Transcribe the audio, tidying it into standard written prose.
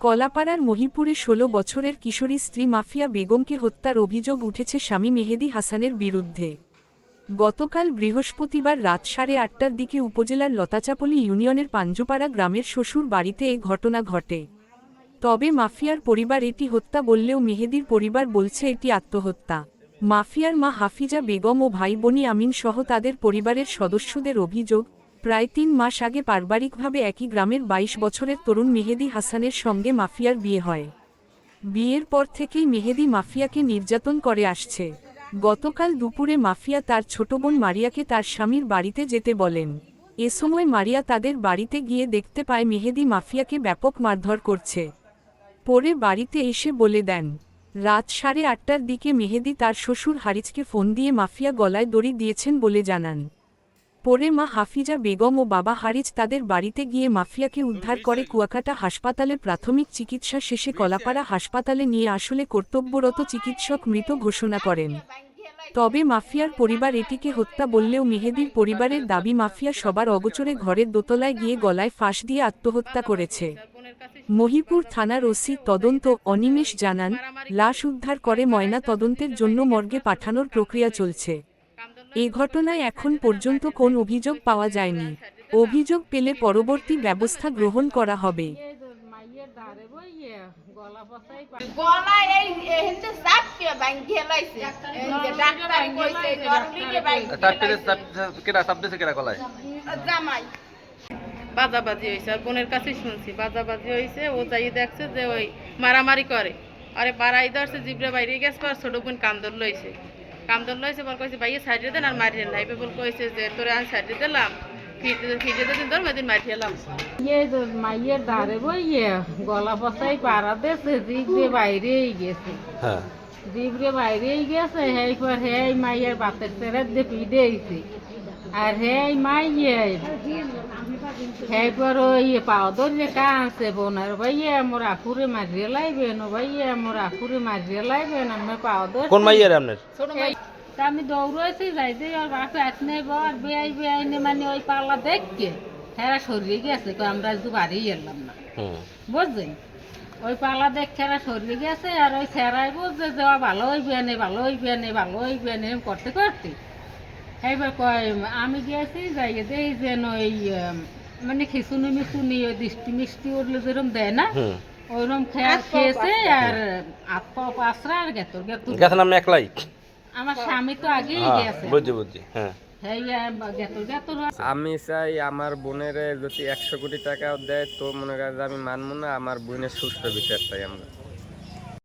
কলাপাড়ার মহিপুরে ১৬ বছরের কিশোরী স্ত্রী মাফিয়া বেগমকে হত্যার অভিযোগ উঠেছে স্বামী মেহেদী হাসানের বিরুদ্ধে। গতকাল বৃহস্পতিবার রাত 8:30টার দিকে উপজেলার লতাচাপলি ইউনিয়নের পাঞ্জুপাড়া গ্রামের শ্বশুর বাড়িতে এ ঘটনা ঘটে। তবে মাফিয়ার পরিবার এটি হত্যা বললেও মেহেদীর পরিবার বলছে এটি আত্মহত্যা। মাফিয়ার মা হাফিজা বেগম ও ভাই বনি আমিন সহ তাদের পরিবারের সদস্যদের অভিযোগ, প্রায় ৩ মাস আগে পারিবারিকভাবে একই গ্রামের ২২ বছরের তরুণ মেহেদী হাসানের সঙ্গে মাফিয়ার বিয়ে হয়। বিয়ের পর থেকেই মেহেদী মাফিয়াকে নির্যাতন করে আসছে। গতকাল দুপুরে মাফিয়া তার ছোট বোন মারিয়াকে তার স্বামীর বাড়িতে যেতে বলেন। এ সময় মারিয়া তাদের বাড়িতে গিয়ে দেখতে পায় মেহেদী মাফিয়াকে ব্যাপক মারধর করছে। পরে বাড়িতে এসে বলে দেন। রাত 8:30টার দিকে মেহেদী তার শ্বশুর হারিজকে ফোন দিয়ে মাফিয়া গলায় দড়ি দিয়েছেন বলে জানান। পরে মা হাফিজা বেগম ও বাবা হারিজ তাদের বাড়িতে গিয়ে মাফিয়াকে উদ্ধার করে কুয়াকাটা হাসপাতালে প্রাথমিক চিকিৎসা শেষে কলাপাড়া হাসপাতালে নিয়ে আসলে কর্তব্যরত চিকিৎসক মৃত ঘোষণা করেন। তবে মাফিয়ার পরিবার এটিকে হত্যা বললেও মেহেদীর পরিবারের দাবি মাফিয়া সবার অগোচরে ঘরের দোতলায় গিয়ে গলায় ফাঁস দিয়ে আত্মহত্যা করেছে। মহিপুর থানার ওসি তদন্ত অনিমেষ জানান, লাশ উদ্ধার করে ময়না তদন্তের জন্য মর্গে পাঠানোর প্রক্রিয়া চলছে। এ ঘটনায় এখন পর্যন্ত কোন অভিযোগ পাওয়া যায়নি। অভিযোগ পেলে পরবর্তী ব্যবস্থা গ্রহণ করা হবে। বাজাবাজি হয়েছে আর বোনের কাছে শুনছি বাজাবাজি হয়েছে। ও যাই দেখছে যে ওই মারামারি করে, আরে বাড়াই ধরছে, জিবরে বাইরে গেছে, আর ছোট বোন কান্দর লইছে বল কইছে ভাইয়া সাইডে দেন আর মারিয়ে নাই বল কইছে যে তোরে আমি সাইডে দিলাম ফিটে দিন ধর মেদিন মারিয়েলাম। মাইয়ের ধারে বইয়ে গলা পচাই পাড়া দিয়েছে, জিবরে বাইরেই গেছে। হ্যাঁ, জিবরে বাইরেই গেছে। হেই পর হেই মাইয়ের বাতের ছেড়ে দিয়ে পিড়েছে আর হেই মাইয়ে হেই পর ওই পাও ধরে কাঁদছে বোনের ভাইয়া মোর আকুরে মারিয়ে লাইবেন, ও ভাইয়া মোর আকুরে মারিয়ে লাইবেন। আমি পাও ধরে কোন মাইয়ার আপনার? আমি দৌড়াইছি যাই যে ওর বাসা এক নেই আর বেআই মানে ওই পাল্লা দেখকে হেরা সরিয়ে গেছে, আমরা একটু বাড়ি এলাম না বুঝলেন। ওই পাল্লা দেখ হেরা সরিয়ে গেছে আর ওই সেরাই বুঝছে যে ভালো হইবে নে ভালো হইবে নে ভালো হইবে নে করতে করতে এইবার কয় আমি গিয়েছি যাই এই যেন ওই মানে খিচুনি মিচুনি ওই দৃষ্টি মিষ্টি উঠলে যেরকম দেয় না ওইরকম খেয়েছে আর আট পাও পাঁচরা আর গেতর গেছেন আপনি একলাই? আমার স্বামী তো আগেই গেছে। বুঝছি। হ্যাঁ, আমি চাই আমার বোনের যদি 100 কোটি টাকা দেয় তো মনে করেন আমি মানবো না, আমার বোনের সুস্থ বিচার চাই আমরা।